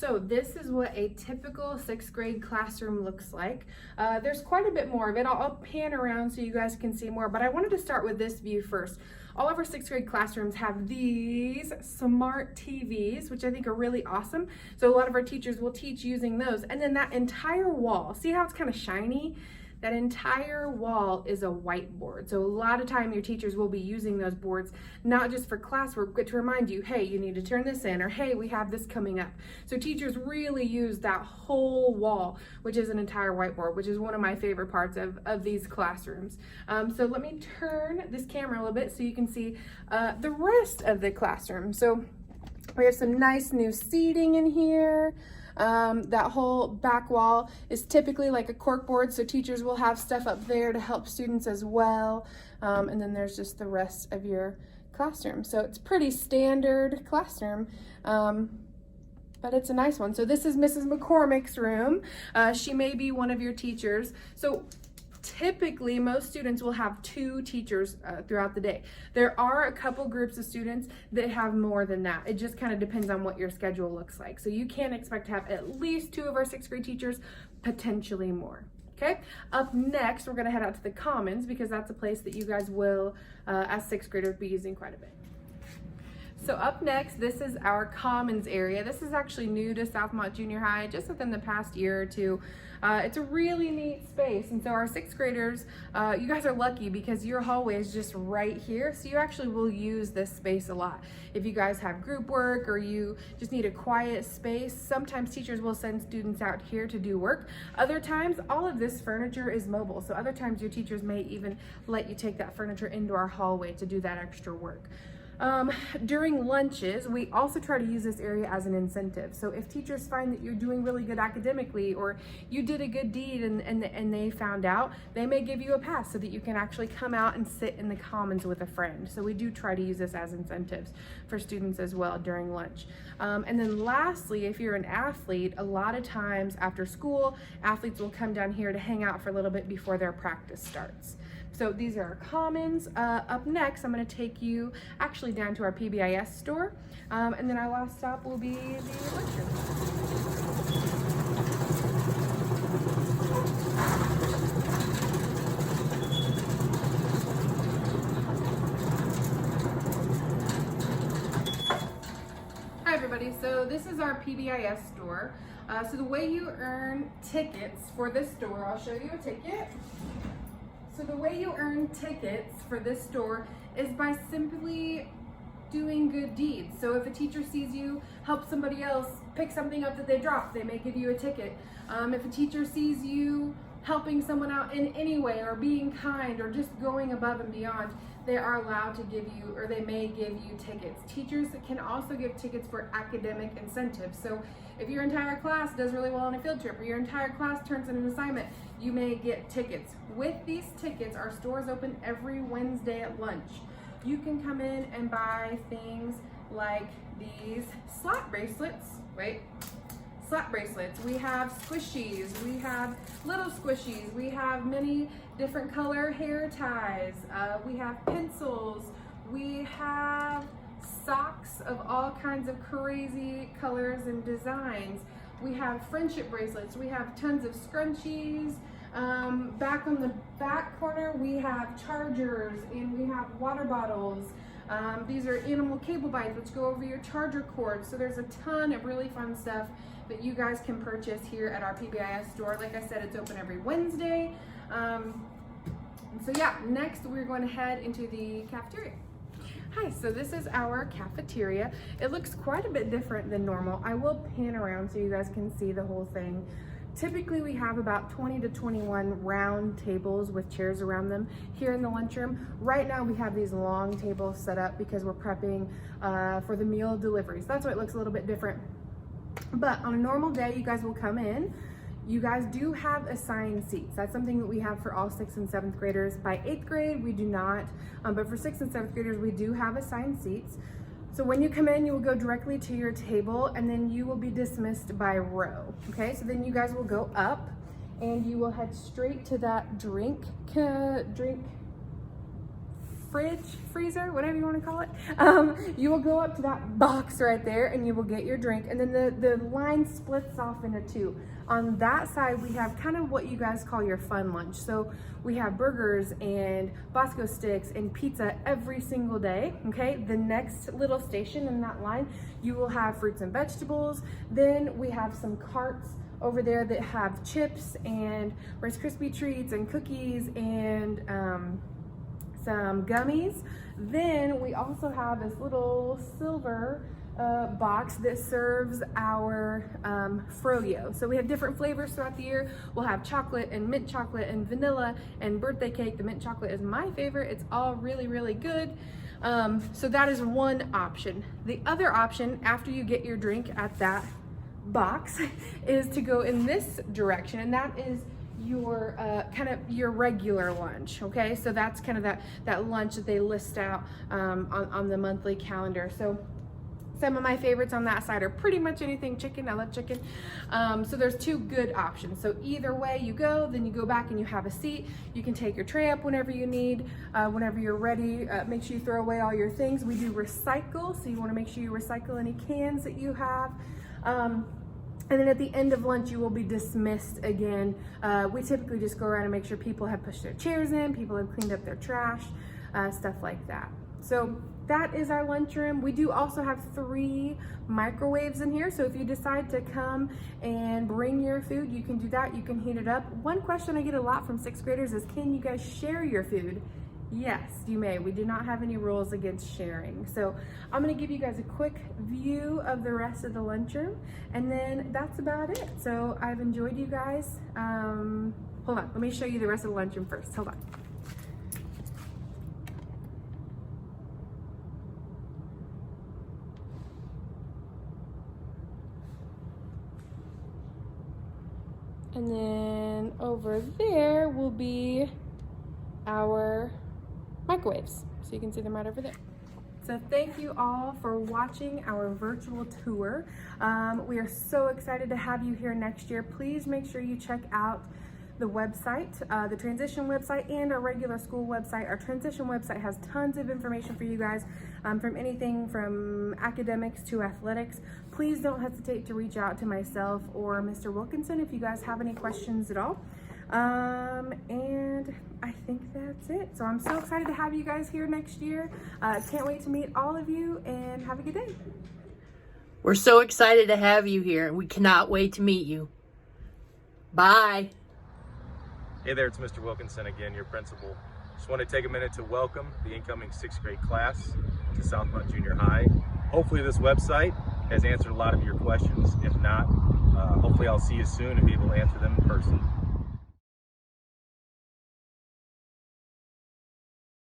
So this is what a typical 6th grade classroom looks like. There's quite a bit more of it. I'll pan around so you guys can see more, but I wanted to start with this view first. All of our 6th grade classrooms have these smart TVs, which I think are really awesome. So a lot of our teachers will teach using those. And then that entire wall, see how it's kind of shiny? That entire wall is a whiteboard. So a lot of time your teachers will be using those boards, not just for classwork, but to remind you, hey, you need to turn this in, or hey, we have this coming up. So teachers really use that whole wall, which is an entire whiteboard, which is one of my favorite parts of these classrooms. So let me turn this camera a little bit so you can see the rest of the classroom. So we have some nice new seating in here. That whole back wall is typically like a cork board, so teachers will have stuff up there to help students as well. And then there's just the rest of your classroom. So it's pretty standard classroom, but it's a nice one. So this is Mrs. McCormick's room. She may be one of your teachers. So typically most students will have 2 teachers throughout the day. There are a couple groups of students that have more than that. It just kind of depends on what your schedule looks like. So you can expect to have at least 2 of our 6th grade teachers, potentially more. Okay, up next we're going to head out to the Commons because that's a place that you guys will as 6th graders be using quite a bit. So up next, this is our Commons area. This is actually new to Southmont Junior High, just within the past year or two. It's a really neat space, and so our 6th graders, you guys are lucky because your hallway is just right here, so you actually will use this space a lot. If you guys have group work or you just need a quiet space, sometimes teachers will send students out here to do work. Other times, all of this furniture is mobile, so other times your teachers may even let you take that furniture into our hallway to do that extra work. During lunches, we also try to use this area as an incentive. So if teachers find that you're doing really good academically, or you did a good deed and they found out, they may give you a pass so that you can actually come out and sit in the Commons with a friend. So we do try to use this as incentives for students as well during lunch. And then lastly, if you're an athlete, a lot of times after school, athletes will come down here to hang out for a little bit before their practice starts. So these are our Commons. Up next, I'm going to take you actually down to our PBIS store, and then our last stop will be the lunchroom. Hi everybody, so this is our PBIS store. So the way you earn tickets for this store, I'll show you a ticket. So the way you earn tickets for this store is by simply doing good deeds. So if a teacher sees you help somebody else pick something up that they dropped, they may give you a ticket. If a teacher sees you helping someone out in any way, or being kind, or just going above and beyond, they are allowed to give you, or they may give you tickets. Teachers can also give tickets for academic incentives. So if your entire class does really well on a field trip, or your entire class turns in an assignment, you may get tickets. With these tickets, our store is open every Wednesday at lunch. You can come in and buy things like these slap bracelets. Slap bracelets. We have squishies, we have little squishies, we have many different color hair ties, we have pencils, we have socks of all kinds of crazy colors and designs. We have friendship bracelets, we have tons of scrunchies. Back on the back corner, we have chargers and we have water bottles. These are animal cable binds which go over your charger cord. So there's a ton of really fun stuff that you guys can purchase here at our PBIS store. Like I said, it's open every Wednesday. So yeah, next we're going to head into the cafeteria. Hi, so this is our cafeteria. It looks quite a bit different than normal. I will pan around so you guys can see the whole thing. Typically we have about 20 to 21 round tables with chairs around them here in the lunchroom. Right now we have these long tables set up because we're prepping for the meal deliveries. That's why it looks a little bit different. But on a normal day, you guys will come in. You guys do have assigned seats. That's something that we have for all 6th and 7th graders. By 8th grade, we do not, but for 6th and 7th graders, we do have assigned seats. So when you come in, you will go directly to your table and then you will be dismissed by row. Okay, so then you guys will go up and you will head straight to that drink freezer, whatever you want to call it, you will go up to that box right there and you will get your drink. And then the line splits off into two. On that side, we have kind of what you guys call your fun lunch. So we have burgers and Bosco sticks and pizza every single day, okay? The next little station in that line, you will have fruits and vegetables. Then we have some carts over there that have chips and Rice Krispie treats and cookies and some gummies. Then we also have this little silver box that serves our froyo. So we have different flavors throughout the year. We'll have chocolate and mint chocolate and vanilla and birthday cake. The mint chocolate is my favorite. It's all really, really good. So that is one option. The other option after you get your drink at that box is to go in this direction, and that is your kind of your regular lunch. Okay, so that's kind of that lunch that they list out on the monthly calendar. So some of my favorites on that side are pretty much anything chicken. I love chicken. So there's two good options. So either way you go, then you go back and you have a seat. You can take your tray up whenever you need, whenever you're ready. Make sure you throw away all your things. We do recycle, so you want to make sure you recycle any cans that you have. And then at the end of lunch, you will be dismissed again. We typically just go around and make sure people have pushed their chairs in, people have cleaned up their trash, stuff like that. So that is our lunchroom. We do also have 3 microwaves in here. So if you decide to come and bring your food, you can do that. You can heat it up. One question I get a lot from 6th graders is, can you guys share your food? Yes, you may. We do not have any rules against sharing. So I'm going to give you guys a quick view of the rest of the lunchroom, and then that's about it. So I've enjoyed you guys. Hold on, let me show you the rest of the lunchroom first. Hold on. And then over there will be our microwaves. So you can see them right over there. So thank you all for watching our virtual tour. We are so excited to have you here next year. Please make sure you check out the website, the transition website, and our regular school website. Our transition website has tons of information for you guys, from anything from academics to athletics. Please don't hesitate to reach out to myself or Mr. Wilkinson if you guys have any questions at all. And I think that's it. So I'm so excited to have you guys here next year. Can't wait to meet all of you, and have a good day. We're so excited to have you here, and we cannot wait to meet you. Bye. Hey there, it's Mr. Wilkinson again, your principal. Just want to take a minute to welcome the incoming 6th grade class to Southmont Junior High. Hopefully this website has answered a lot of your questions. If not, hopefully I'll see you soon and be able to answer them in person.